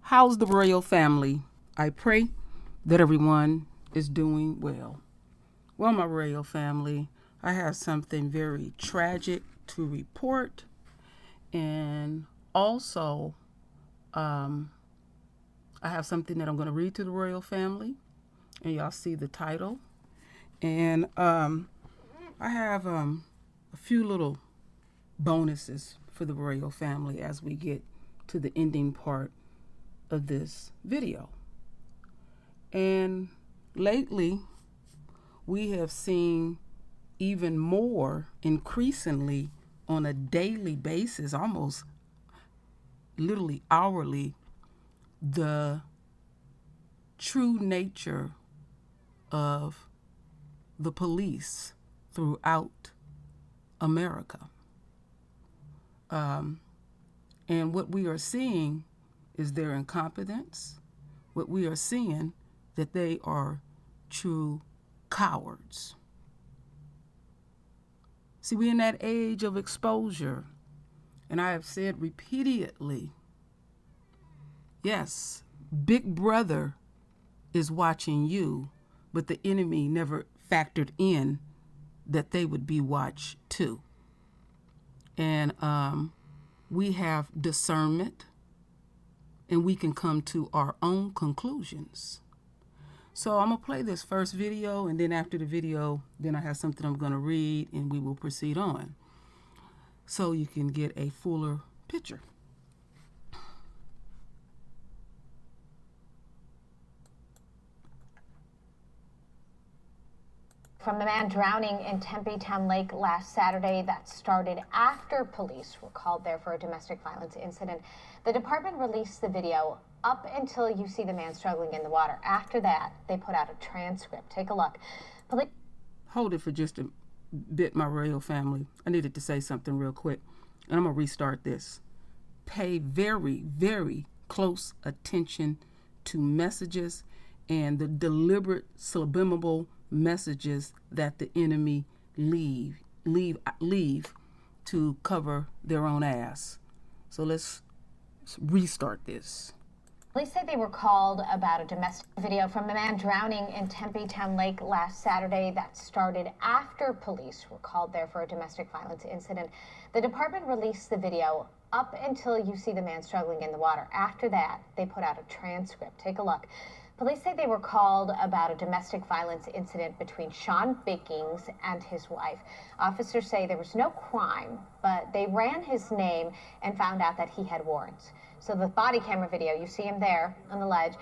How's the royal family? I pray that everyone is doing well. Well, my royal family, I have something very tragic to report, and also I have something that I'm going to read to the royal family, and y'all see the title. And I have a few little bonuses for the royal family as we get to the ending part of this video. And lately, we have seen even more increasingly on a daily basis, almost literally hourly, the true nature of the police throughout America. And what we are seeing is their incompetence. What we are seeing that they are true cowards. See, we're in that age of exposure. And I have said repeatedly, yes, Big Brother is watching you, but the enemy never factored in that they would be watched too. And we have discernment, and we can come to our own conclusions. So I'm going to play this first video, and then after the video, then I have something I'm going to read, and we will proceed on so you can get a fuller picture. From the man drowning in Tempe Town Lake last Saturday that started after police were called there for a domestic violence incident. The department released the video up until you see the man struggling in the water. After that, they put out a transcript. Take a look. Hold it for just a bit, my royal family. I needed to say something real quick, and I'm going to restart this. Pay very, very close attention to messages and the deliberate subliminal messages that the enemy leave to cover their own ass. So let's restart this. Police say they were called about a domestic video from a man drowning in Tempe Town Lake last Saturday that started after police were called there for a domestic violence incident. The department released the video up until you see the man struggling in the water. After that, they put out a transcript. Take a look. Police say they were called about a domestic violence incident between Sean Bickings and his wife. Officers say there was no crime, but they ran his name and found out that he had warrants. So the body camera video, you see him there on the ledge,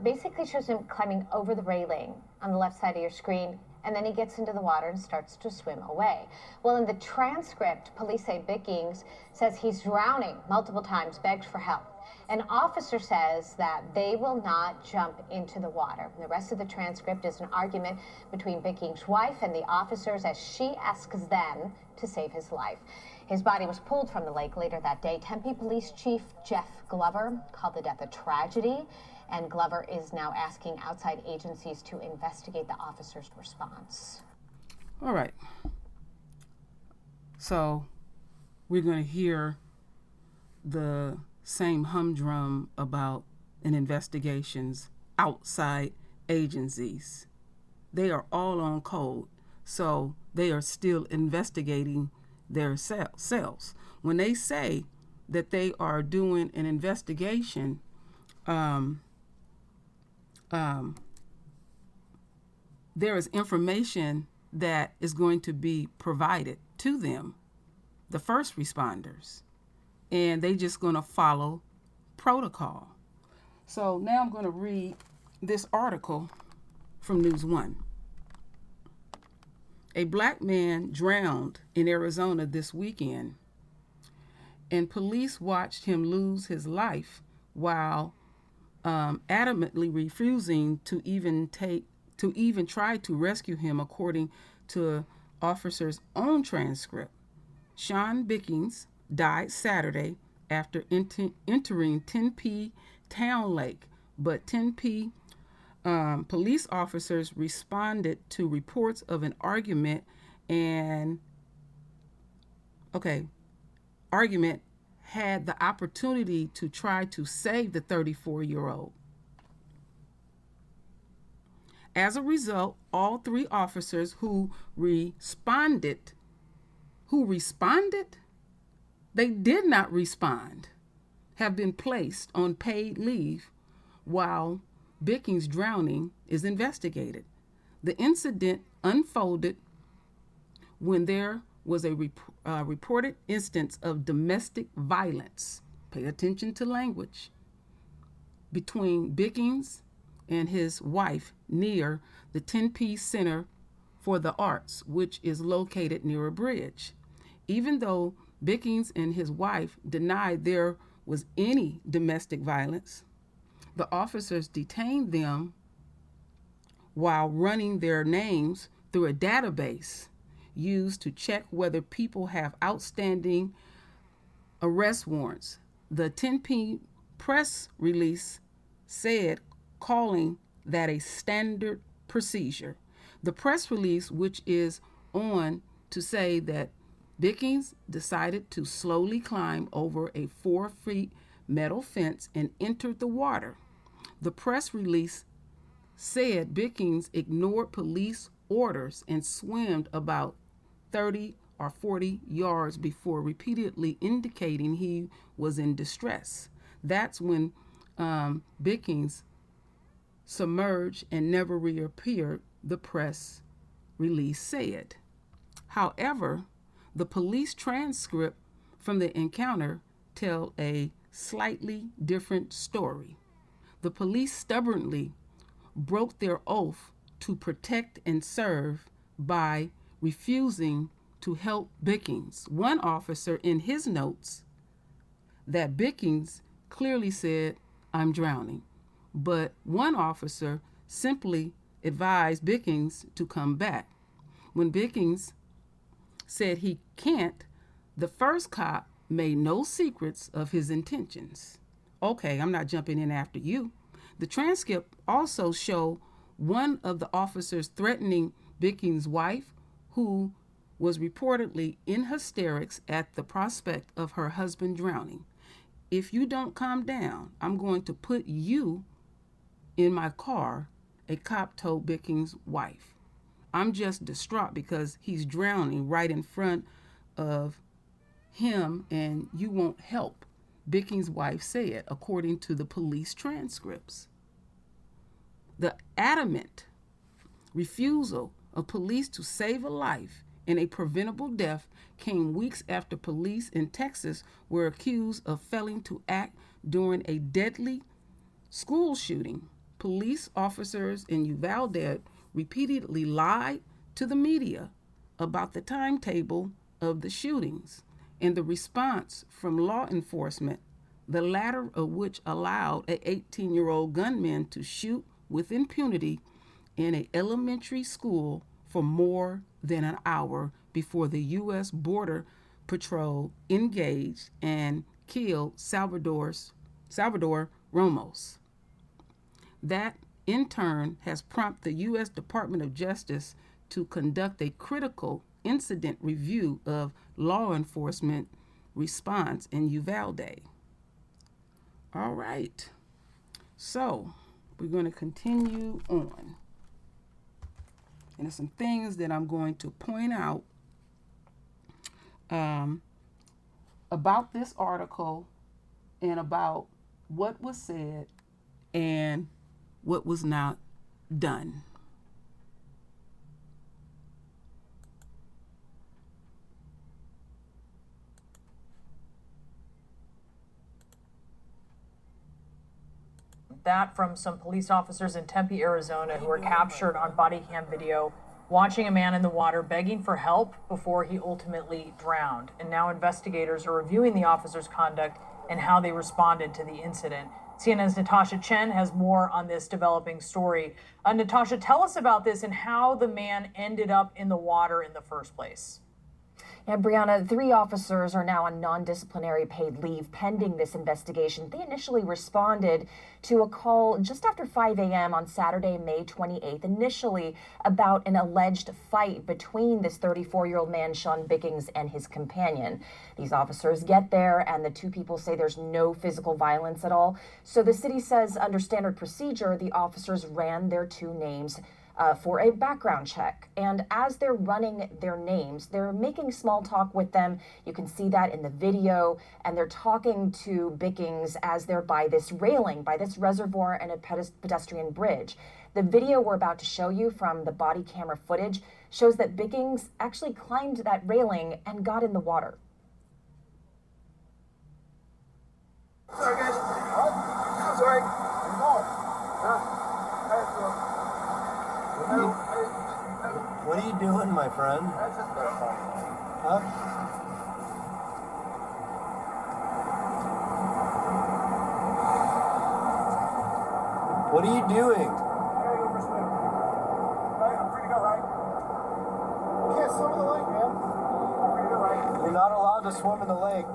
basically shows him climbing over the railing on the left side of your screen, and then he gets into the water and starts to swim away. Well, in the transcript, police say Bickings says he's drowning multiple times, begged for help. An officer says that they will not jump into the water. The rest of the transcript is an argument between Bickings' wife and the officers as she asks them to save his life. His body was pulled from the lake later that day. Tempe Police Chief Jeff Glover called the death a tragedy, and Glover is now asking outside agencies to investigate the officer's response. All right. So we're going to hear the same humdrum about investigations outside agencies. They are all on code, so they are still investigating their selves. When they say that they are doing an investigation, there is information that is going to be provided to them, the first responders, and they just going to follow protocol. So now I'm going to read this article from News One. A black man drowned in Arizona this weekend, and police watched him lose his life while adamantly refusing to even try to rescue him, according to officers' own transcript. Sean Bickings died Saturday after entering Tempe Town Lake, but Tempe police officers responded to reports of an argument had the opportunity to try to save the 34-year-old. As a result, all three officers who responded, they did not respond, have been placed on paid leave while Bicking's drowning is investigated. The incident unfolded when there was a reported instance of domestic violence, pay attention to language, between Bickings and his wife near the Tempe Center for the Arts, which is located near a bridge. Even though Bickings and his wife denied there was any domestic violence, the officers detained them while running their names through a database used to check whether people have outstanding arrest warrants. The Tempe press release said, calling that a standard procedure. The press release, which is on to say that Bickings decided to slowly climb over a 4-foot metal fence and entered the water. The press release said Bickings ignored police orders and swam about 30 or 40 yards before repeatedly indicating he was in distress. That's when Bickings submerged and never reappeared, the press release said. However, the police transcript from the encounter tell a slightly different story. The police stubbornly broke their oath to protect and serve by refusing to help Bickings. One officer in his notes that Bickings clearly said, "I'm drowning," but one officer simply advised Bickings to come back. When Bickings said he can't, the first cop made no secrets of his intentions. "Okay, I'm not jumping in after you." The transcript also showed one of the officers threatening Bickings' wife, who was reportedly in hysterics at the prospect of her husband drowning. "If you don't calm down, I'm going to put you in my car," a cop told Bickings' wife. "I'm just distraught because he's drowning right in front of him and you won't help," Bickings' wife said, according to the police transcripts. The adamant refusal of police to save a life in a preventable death came weeks after police in Texas were accused of failing to act during a deadly school shooting. Police officers in Uvalde repeatedly lied to the media about the timetable of the shootings and the response from law enforcement, the latter of which allowed an 18-year-old gunman to shoot with impunity in an elementary school for more than an hour before the U.S. Border Patrol engaged and killed Salvador Ramos. That, in turn, has prompted the U.S. Department of Justice to conduct a critical incident review of law enforcement response in Uvalde. All right, so we're going to continue on. And there's some things that I'm going to point out about this article and about what was said and what was not done. That from some police officers in Tempe, Arizona, who were captured on body cam video watching a man in the water begging for help before he ultimately drowned. And now investigators are reviewing the officers' conduct and how they responded to the incident. CNN's Natasha Chen has more on this developing story. Natasha, tell us about this and how the man ended up in the water in the first place. And Brianna, 3 officers are now on non-disciplinary paid leave pending this investigation. They initially responded to a call just after 5 a.m. on Saturday, May 28th, initially about an alleged fight between this 34-year-old man, Sean Bickings, and his companion. These officers get there, and the 2 people say there's no physical violence at all. So the city says under standard procedure, the officers ran their 2 names for a background check. And as they're running their names, they're making small talk with them. You can see that in the video. And they're talking to Bickings as they're by this railing, by this reservoir and a pedestrian bridge. The video we're about to show you from the body camera footage shows that Bickings actually climbed that railing and got in the water. Sorry, guys. What? Sorry. Where you going? Huh? What are you doing, my friend? Huh? What are you doing? I gotta go for a swim. Right? I'm free to go, right? You can't swim in the lake, man. I'm free to go, right? You're not allowed to swim in the lake.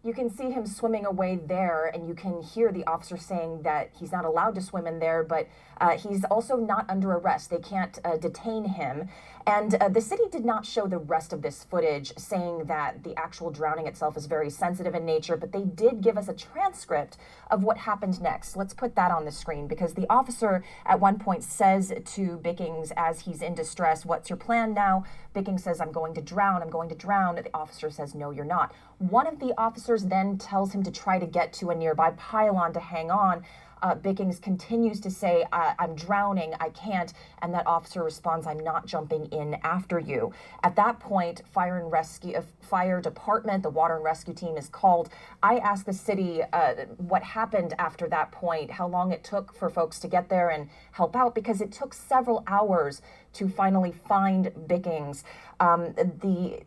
You can see him swimming away there, and you can hear the officer saying that he's not allowed to swim in there, but he's also not under arrest. They can't detain him. And the city did not show the rest of this footage, saying that the actual drowning itself is very sensitive in nature, but they did give us a transcript of what happened next. Let's put that on the screen, because the officer at one point says to Bickings as he's in distress, "What's your plan now?" Bickings says, "I'm going to drown, I'm going to drown." The officer says, "No, you're not." One of the officers then tells him to try to get to a nearby pylon to hang on. Bickings continues to say, "I'm drowning, I can't." And that officer responds, "I'm not jumping in after you." At that point, fire department, the water and rescue team is called. I asked the city what happened after that point, how long it took for folks to get there and help out, because it took several hours to finally find Bickings. The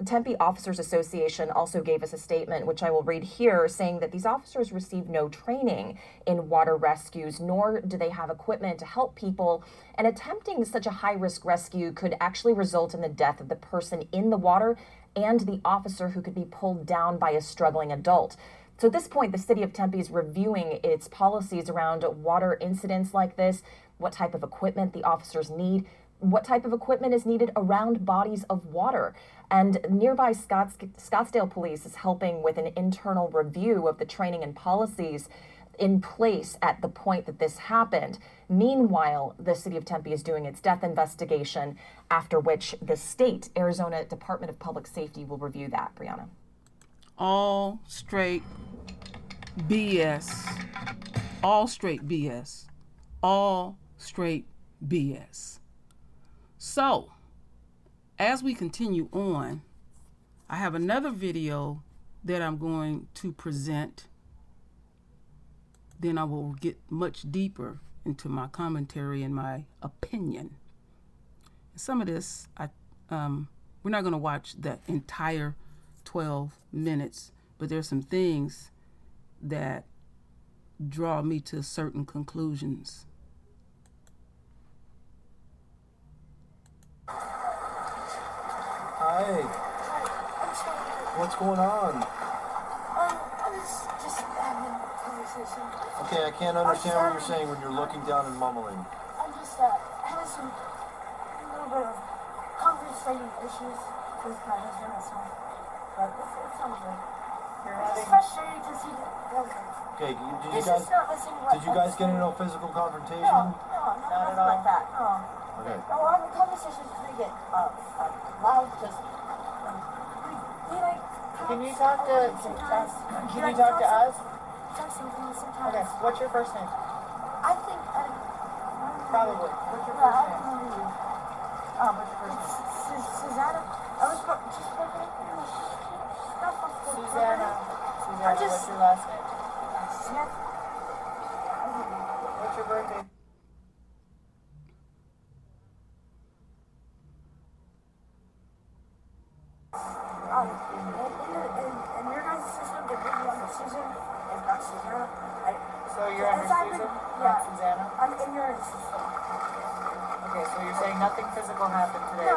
Tempe Officers Association also gave us a statement, which I will read here, saying that these officers received no training in water rescues, nor do they have equipment to help people. And attempting such a high-risk rescue could actually result in the death of the person in the water and the officer who could be pulled down by a struggling adult. So at this point, the city of Tempe is reviewing its policies around water incidents like this, what type of equipment the officers need, what type of equipment is needed around bodies of water. And nearby Scottsdale Police is helping with an internal review of the training and policies in place at the point that this happened. Meanwhile, the city of Tempe is doing its death investigation, after which the state, Arizona Department of Public Safety, will review that. Brianna. All straight BS. All straight BS. All straight BS. So, as we continue on, I have another video that I'm going to present. Then I will get much deeper into my commentary and my opinion. Some of this, we're not going to watch the entire 12 minutes, but there's some things that draw me to certain conclusions. Hi. What's going on? I was just having a conversation. Okay, I can't understand what you're saying when you're looking down and mumbling. I'm just having some little bit of conversating issues with my husband and son. But it sounds good. It's frustrating because he doesn't. Okay, He's just not listening to what did you guys get I'm into a saying. physical confrontation? No, nothing like that. No. Okay. No, our conversations really get loud because we like talk. Can you talk to sometimes? Can you talk to us? Talk sometimes sometimes. Okay. What's your first name? I think Probably. What's your Yeah, first I name? don't know you. What's your first name? Susanna. I was just looking at stuff off the Susanna. Susanna. just- What's your last name? Smith. What's your birthday? In your guys' system, system to put me under Susan. It's not Susanna. So you're under Susan, not Susanna? I'm in your system. Okay, so you're saying nothing physical happened today? No,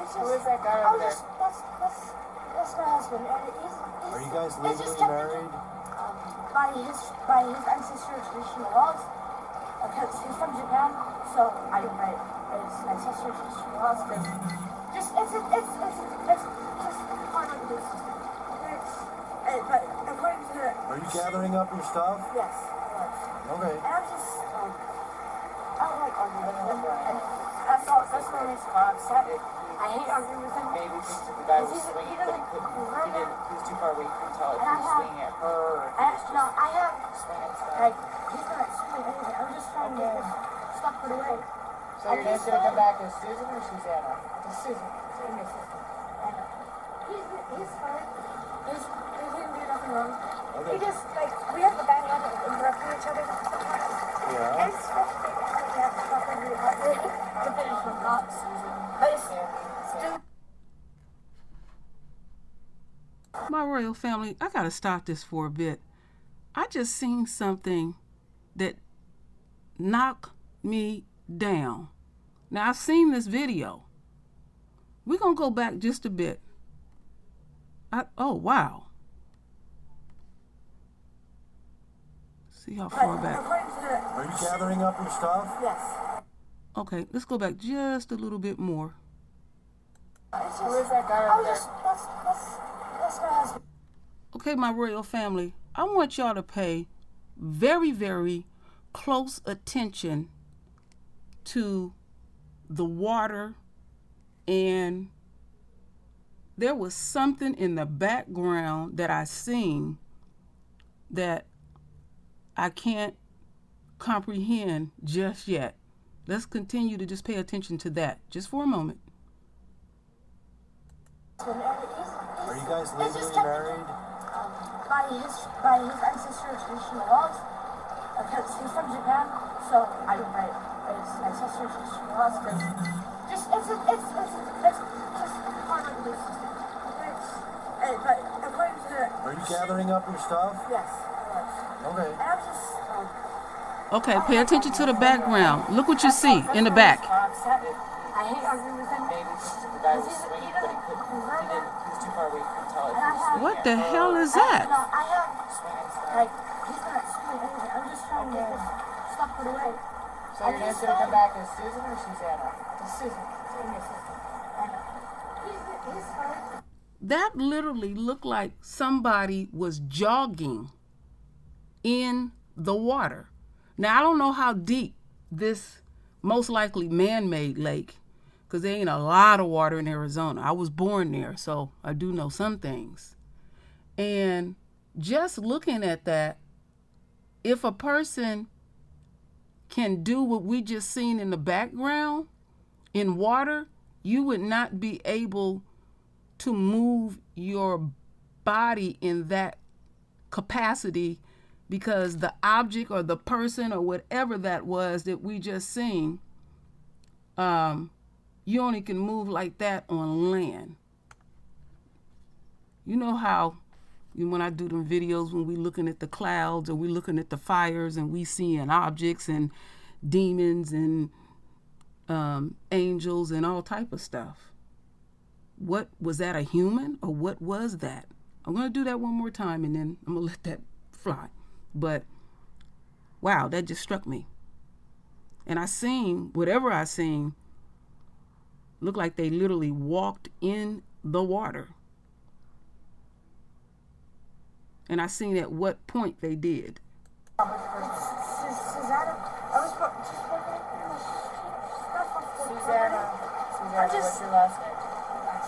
it's just. Who is that guy Oh, over there? that's my husband. And Are you guys it's just legally married? by his ancestral traditional laws. Because he's from Japan, so it's ancestral traditional laws. It's just part of the system. But according to Are you gathering up your stuff? yes. Okay. And I'm just, I don't like arguing with him. And that's what makes me upset. I hate arguing with him. Maybe thinks that the guy was He swinging, doesn't- but he couldn't. he He didn't. He was too far away. He couldn't tell if And he I was have- swinging at her or if he was just No, I have, swinging stuff. like, he's not saying anything. I'm just trying to stop it away. So your name's gonna come back as Susan or Susanna? To Susan. To my sister. And he's fine. He didn't do nothing wrong. Okay. He just, like, we have a bad habit of interrupting each other sometimes. Yeah. It's frustrating. We have to stop every to finish from not Susan. But it's still. My royal family, I gotta stop this for a bit. I just seen something that knocked me down. Now I've seen this video. We're gonna go back just a bit. Oh wow. See how far back. According to Are you gathering up your stuff? yes. Okay, let's go back just a little bit more. It's Who is that guy Oh, over there? that's my husband. Okay, my royal family, I want y'all to pay very, very close attention to the water, and there was something in the background that I seen that I can't comprehend just yet. Let's continue to just pay attention to that just for a moment. Are you guys legally married? By his ancestral traditional laws. Because he's from Japan, so it's ancestral traditional laws. It's just part of the system. But according to Are you gathering up your stuff? yes. Okay. And I'm just. Okay, pay attention to the background. Look what you see in the back. I hate arguing with him. Maybe thinks that the guy was swinging, but he couldn't. He didn't. He was too far away. He couldn't tell if he was swinging What at the her hell or is that? No, I have. swinging stuff. Like, he's not saying anything. I'm just trying to stop it away. So your name's gonna come back as Susan or Susanna? To Susan. To my sister. And he's fine. That literally looked like somebody was jogging in the water. Now, I don't know how deep this most likely man-made lake, because there ain't a lot of water in Arizona. I was born there, so I do know some things. And just looking at that, if a person can do what we just seen in the background in water, you would not be able to move your body in that capacity, because the object or the person or whatever that was that we just seen, you only can move like that on land. You know how when I do them videos when we looking at the clouds or we looking at the fires and we seeing objects and demons and angels and all type of stuff. What was that, a human, or what was that? I'm going to do that one more time and then I'm going to let that fly. But wow, that just struck me. And I seen, whatever I seen, looked like they literally walked in the water. And I seen at what point they did. Susanna, I was just Susanna. Susanna, what's your last name?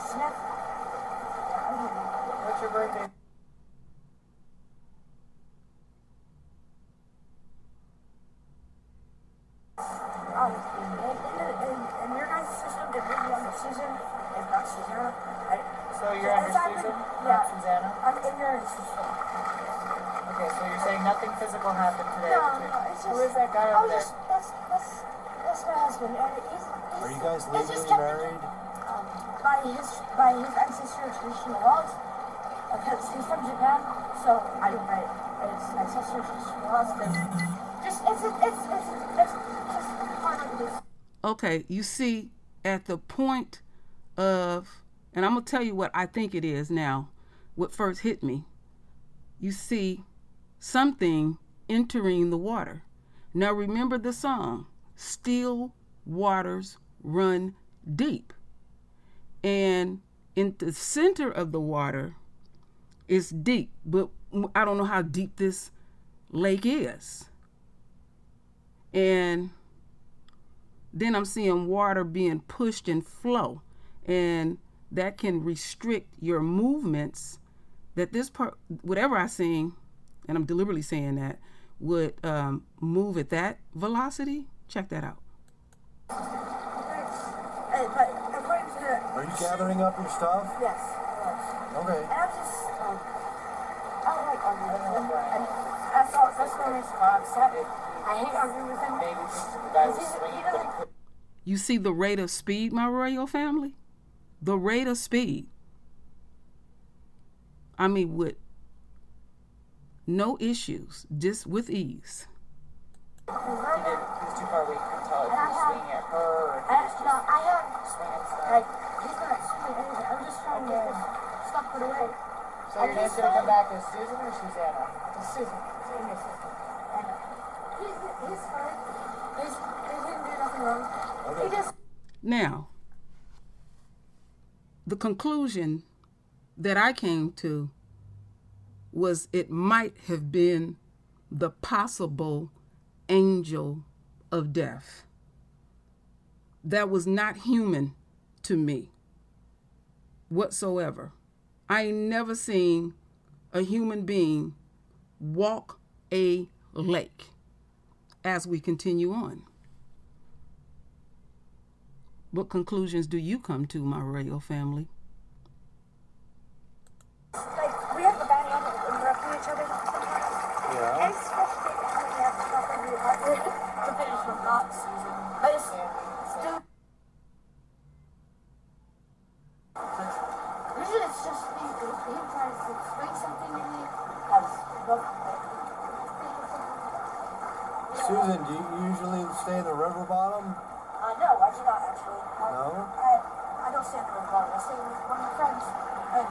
Smith. What's your birthday? In your guys' system, to put me under Susan is not Susanna. So you're under Susan, not Susanna? I'm in your system. Okay, so you're saying nothing physical happened today? No, it's just. Who is that guy over there? That's my husband. And Are you guys legally married? By his ancestral traditional laws. because he's from Japan. So it's my sister just lost him. Just it's just part of this. Okay, you see, at the point of, and I'm going to tell you what I think it is now, what first hit me. You see something entering the water. Now remember the song, Still Waters Run Deep. And in the center of the water is deep, but I don't know how deep this lake is. And then I'm seeing water being pushed and flow, and that can restrict your movements, that this part, whatever I sing, and I'm deliberately saying that, would move at that velocity. Check that out. But according to Are you gathering up your stuff? yes, yes. Okay. And I'm just I don't like arguing with him. And that's the reason why I'm upset. I hate arguing with him. Maybe the guy was Because swinging, he but he doesn't. couldn't. You see the rate of speed, my royal family? The rate of speed. I mean, with no issues, just with ease. He was too far away. You couldn't tell if he was swinging at her or if he was just No, I have swinging stuff. like he's not swinging anything. I'm just trying to stop it away. So your name's gonna come back as Susan or Susanna? It's Susan. Susan is Susan. And he's fine. He didn't do nothing wrong. He just. Now, the conclusion that I came to was it might have been the possible angel of death. That was not human to me whatsoever. I ain't never seen a human being walk a lake. As we continue on, what conclusions do you come to, my royal family? Like, we have a bad habit of interrupting each other sometimes. Yeah. Especially when we have to talk over your partner. The finish from not Susan. But it's still. Usually it's just me. He tries to explain something to me. Susan, do you usually stay in the river bottom? No, I do not actually. No? I don't stay in the river. I stay with one of my friends. And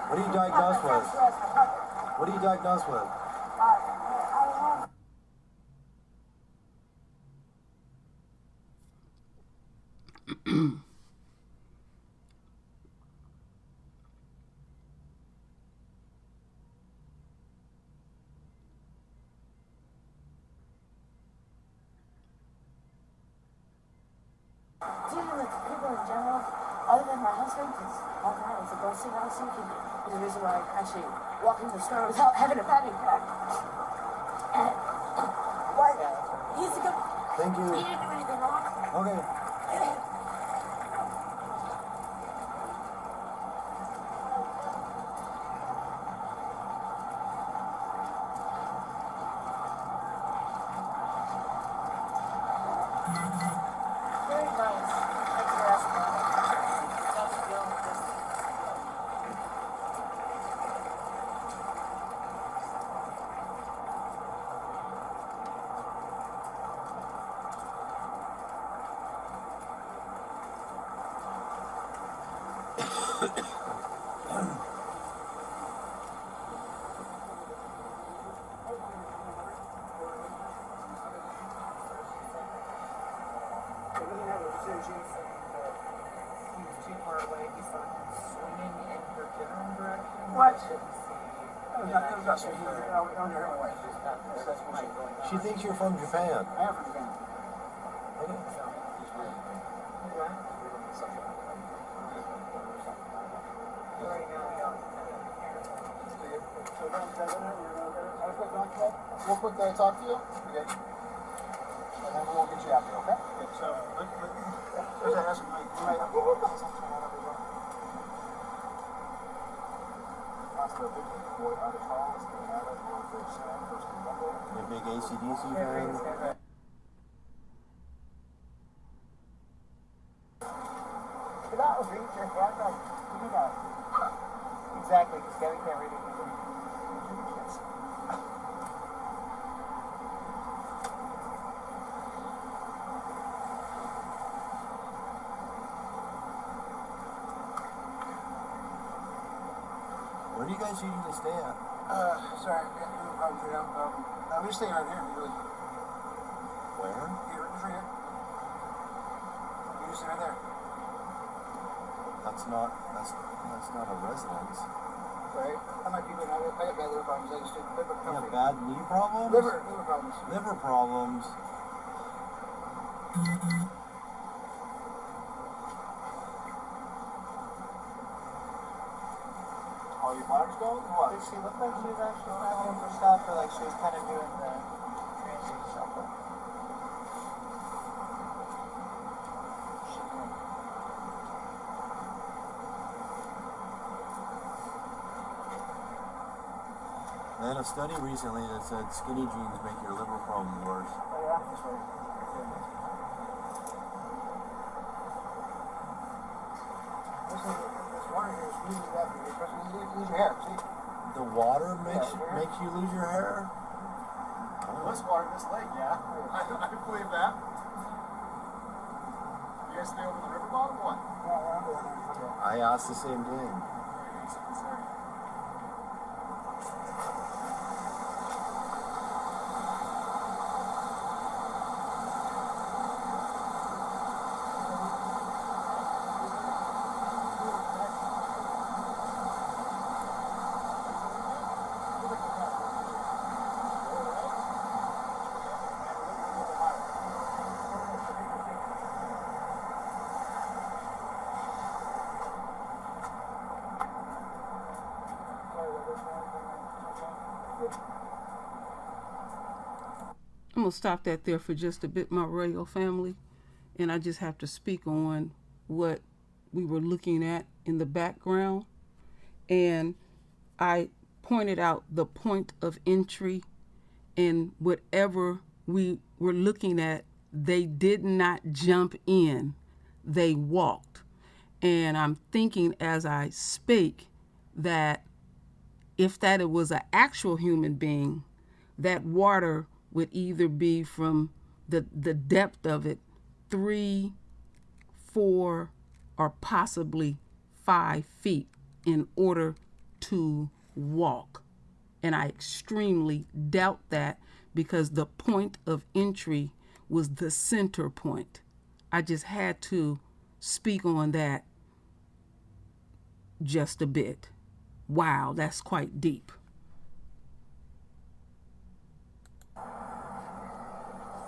What are you diagnosed my friend with? who has my brother. What are you diagnosed with? I have. Dealing with people in general, other than my husband, because all that is a blessing, honestly. He's the reason why I actually walk into the store without having a panic attack. And, what? He's a good. Thank you. He didn't do anything wrong. Okay. Very nice. Thank you for asking. He was too far away. He started swinging in her general direction. What? She thinks you're from Japan. I am from Japan. Okay. Real quick, can I talk to you? Okay. And then we'll get you out there, okay? So, as I asked, you might have something on everyone. Asked the big boy out of Charles, the matter, or the Sam, first and Rumble. You a big AC/DC fan? That was reach your hand, like, you know, Exactly, because Gabby can't read it. Yes. Where do you guys usually stay at? Sorry, we have problems right now. We're just staying right here, really. Where? Here, just right here. You're just right there. That's not a residence. Right? I might be good. I got bad liver problems. I just did liver You have comfy. bad knee problems? Liver problems. Liver problems. Are your bladder's going? What? Did she look like she was actually traveling for stuff, or like she was kind of doing the transit shuffle? They had a study recently that said skinny jeans make your liver problems worse. Oh, yeah? This way. This water here is really bad for you, especially when you lose your hair. See? The water makes Yeah. makes you lose your hair? This water, this lake, yeah. I believe that. You guys stay over the river bottom or what? Yeah, I asked the same thing. I'm gonna stop that there for just a bit, my royal family, and I just have to speak on what we were looking at in the background. And I pointed out the point of entry, and whatever we were looking at, they did not jump in, they walked. And I'm thinking as I speak that if that it was an actual human being, that water would either be from the depth of it 3, 4, or possibly 5 feet in order to walk. And I extremely doubt that because the point of entry was the center point. I just had to speak on that just a bit. Wow, that's quite deep.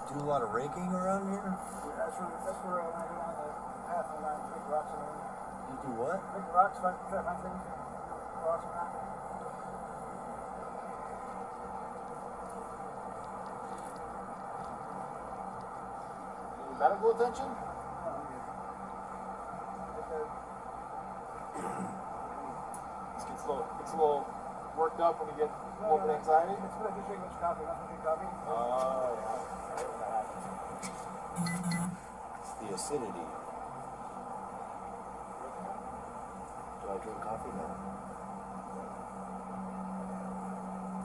Do a lot of raking around here? That's where I went around the path and I pick rocks around. You do what? Pick rocks, try to find things. Rocks around. Need medical attention? Gets a little worked up when you get a little bit of anxiety. It's good. Just drink much coffee. Not drink coffee. Oh, yeah. It's the acidity. Do I drink coffee now?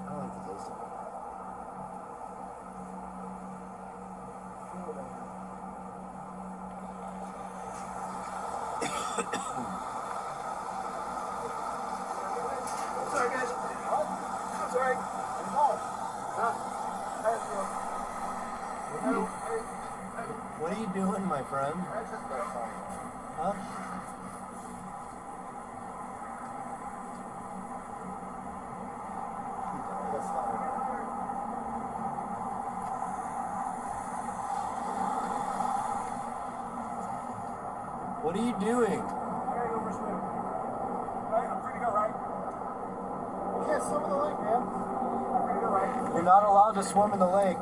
I don't like the taste of it. Sorry, guys. What? Sorry. What are you doing, my friend? Huh? What are you doing? I gotta go for a swim. Right? I'm free to go, right? You can't swim in the lake, man. I'm free to go, right? You're not allowed to swim in the lake.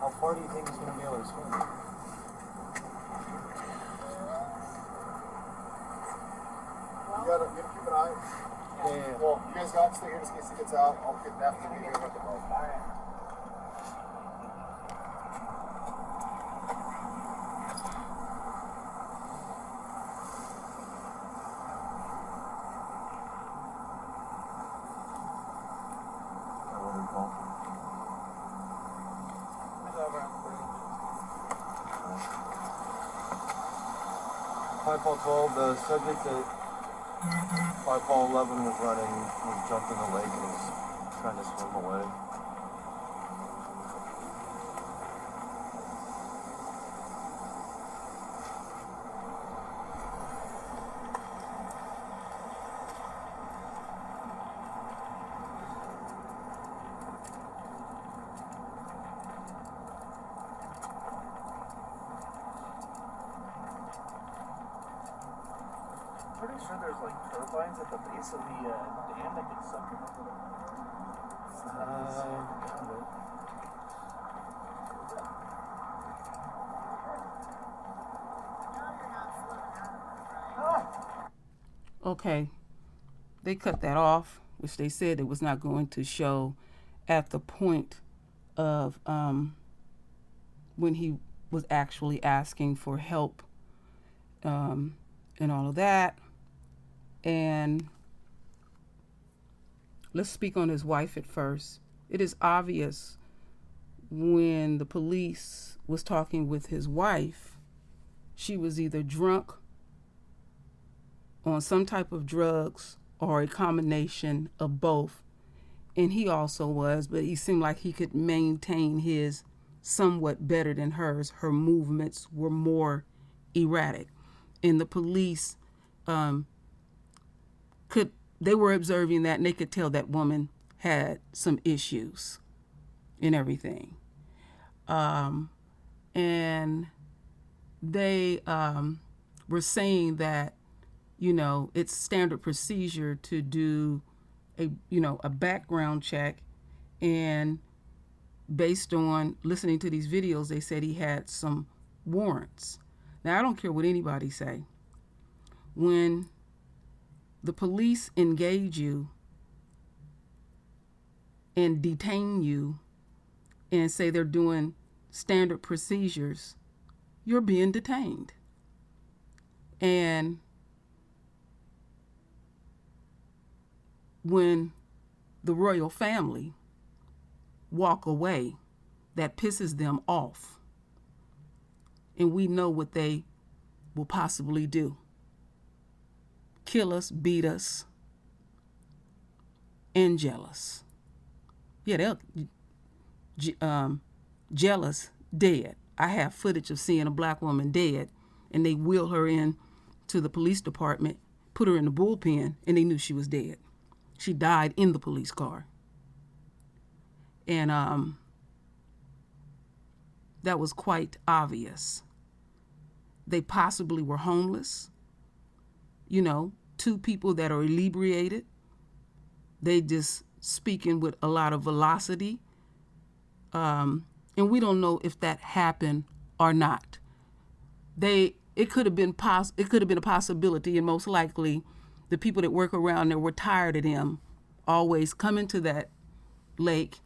How far do you think he's going to be able to swim? You gotta keep an eye. Yeah. Well, you guys got to stay here just in case he gets out. I'll get that for you with the boat. Alright. What do we call? Pipeball 12, the subject that Pipeball 11 was running was jumped in the lake and was trying to swim away. Pretty sure there's like turbines at the base of the dam that can suck him up. Okay, they cut that off, which they said it was not going to show at the point of when he was actually asking for help and all of that. And let's speak on his wife at first. It is obvious when the police was talking with his wife, she was either drunk, on some type of drugs, or a combination of both. And he also was, but he seemed like he could maintain his somewhat better than hers. Her movements were more erratic. And the police they were observing that, and they could tell that woman had some issues and everything. And they were saying that, you know, it's standard procedure to do a background check, and based on listening to these videos, they said he had some warrants. Now, I don't care what anybody say. When the police engage you and detain you and say they're doing standard procedures, you're being detained. And when the royal family walk away, that pisses them off. And we know what they will possibly do. Kill us, beat us, and jealous. Yeah, they'll jealous, dead. I have footage of seeing a black woman dead, and they wheeled her in to the police department, put her in the bullpen, and they knew she was dead. She died in the police car. And that was quite obvious. They possibly were homeless. You know, two people that are inebriated. They just speaking with a lot of velocity. And we don't know if that happened or not. It could have been a possibility, and most likely the people that work around there were tired of them always coming to that lake,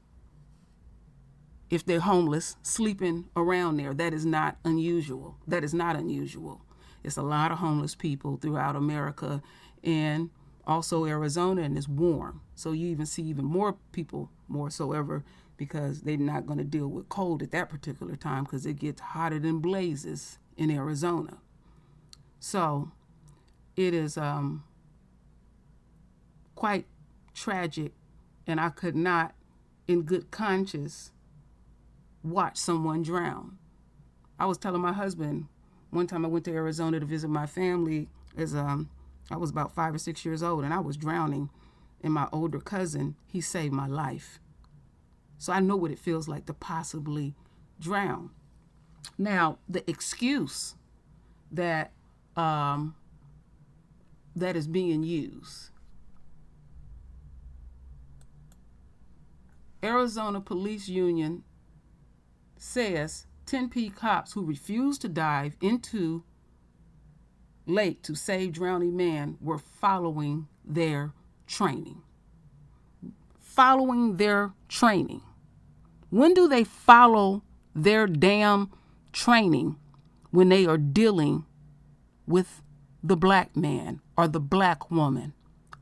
if they're homeless, sleeping around there. That is not unusual. That is not unusual. It's a lot of homeless people throughout America and also Arizona, and it's warm. So you even see even more people more so ever, because they're not going to deal with cold at that particular time, because it gets hotter than blazes in Arizona. So it is quite tragic, and I could not, in good conscience, watch someone drown. I was telling my husband, one time I went to Arizona to visit my family as I was about 5 or 6 years old, and I was drowning, and my older cousin, he saved my life. So I know what it feels like to possibly drown. Now, the excuse that that is being used, Arizona Police Union says Tempe cops who refused to dive into lake to save drowning man were following their training. Following their training. When do they follow their damn training? When they are dealing with the black man or the black woman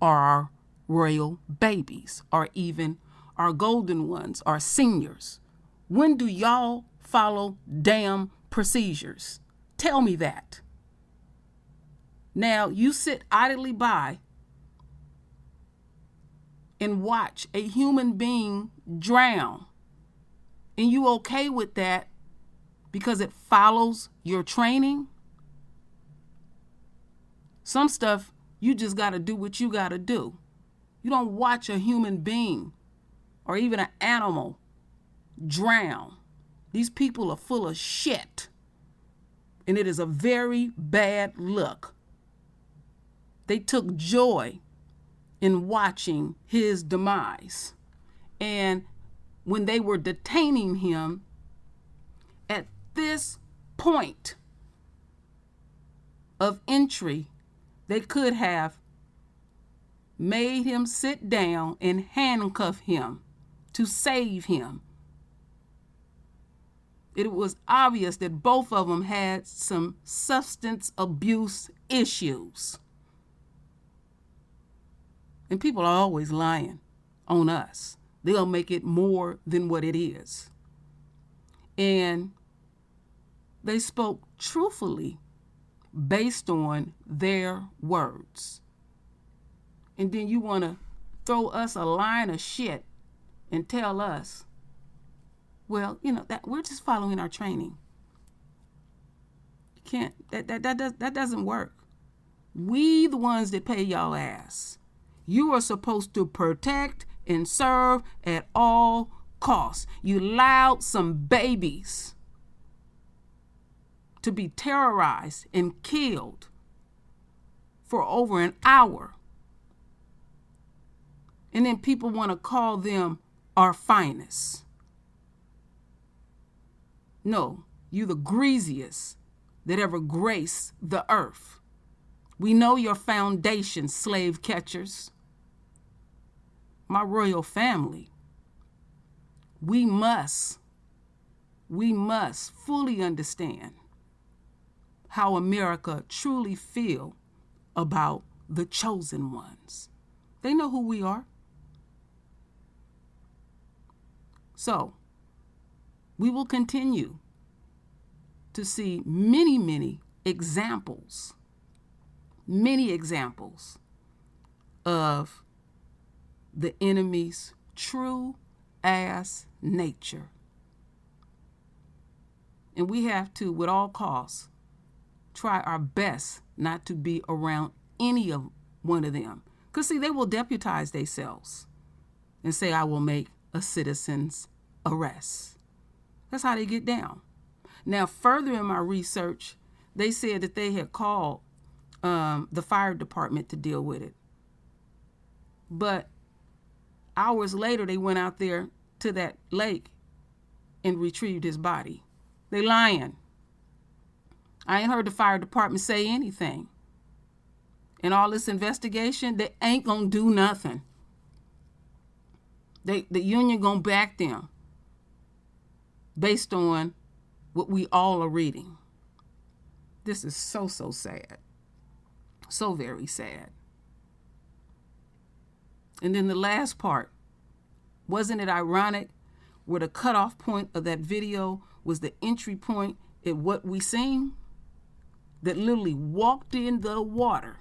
or our royal babies or even our golden ones, our seniors. When do y'all follow damn procedures? Tell me that. Now, you sit idly by and watch a human being drown, and you okay with that because it follows your training? Some stuff, you just got to do what you got to do. You don't watch a human being or even an animal drown. These people are full of shit, and it is a very bad look. They took joy in watching his demise. And when they were detaining him at this point of entry, they could have made him sit down and handcuff him to save him. It was obvious that both of them had some substance abuse issues. And people are always lying on us. They'll make it more than what it is. And they spoke truthfully based on their words. And then you want to throw us a line of shit and tell us, well, that we're just following our training. You can't, that doesn't work. We the ones that pay y'all ass. You are supposed to protect and serve at all costs. You allowed some babies to be terrorized and killed for over an hour. And then people want to call them our finest. No, you the greasiest that ever graced the earth. We know your foundation, slave catchers. My royal family, we must fully understand how America truly feel about the chosen ones. They know who we are. So, we will continue to see many examples of the enemy's true ass nature. And we have to, with all costs, try our best not to be around any of one of them. Because, see, they will deputize themselves and say, I will make a citizen's arrest. That's how they get down. Now, further in my research, they said that they had called the fire department to deal with it. But hours later, they went out there to that lake and retrieved his body. They lying. I ain't heard the fire department say anything. In all this investigation, they ain't gonna do nothing. The union gonna back them based on what we all are reading. This is so sad. So very sad. And then the last part, wasn't it ironic where the cutoff point of that video was the entry point at what we seen? That literally walked in the water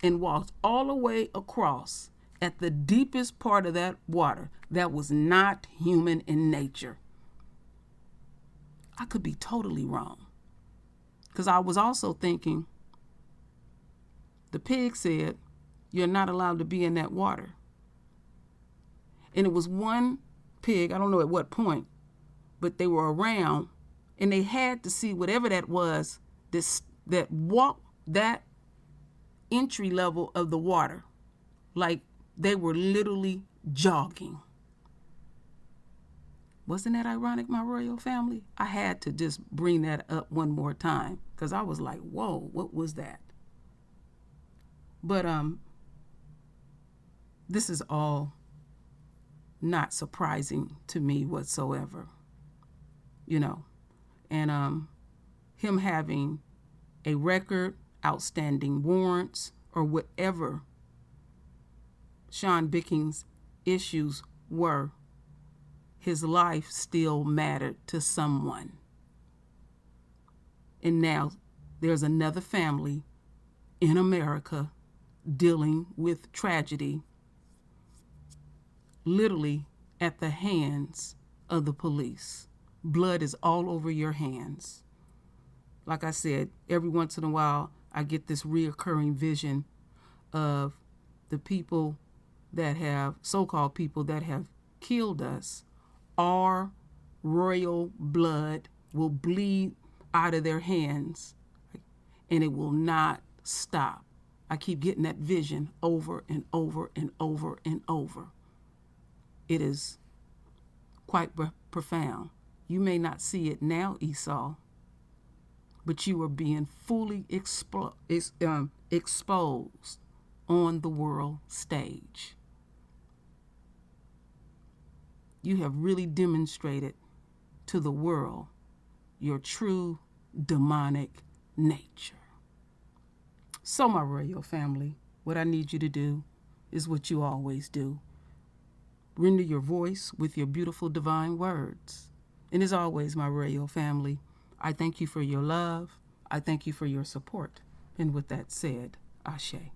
and walked all the way across at the deepest part of that water that was not human in nature. I could be totally wrong. Because I was also thinking, the pig said, you're not allowed to be in that water. And it was one pig, I don't know at what point, but they were around and they had to see whatever that was that walked that entry level of the water like they were literally jogging. Wasn't that ironic, my royal family? I had to just bring that up one more time because I was like, whoa, what was that? But this is all not surprising to me whatsoever, you know. And him having a record, outstanding warrants, or whatever Sean Bicking's issues were, his life still mattered to someone. And now there's another family in America dealing with tragedy, literally at the hands of the police. Blood is all over your hands. Like I said, every once in a while, I get this reoccurring vision of the people that have, so-called people that have killed us. Our royal blood will bleed out of their hands, and it will not stop. I keep getting that vision over and over and over and over. It is quite profound. You may not see it now, Esau, but you are being fully exposed on the world stage. You have really demonstrated to the world your true demonic nature. So, my royal family, what I need you to do is what you always do. Render your voice with your beautiful divine words. And as always, my royal family, I thank you for your love. I thank you for your support. And with that said, Ashe.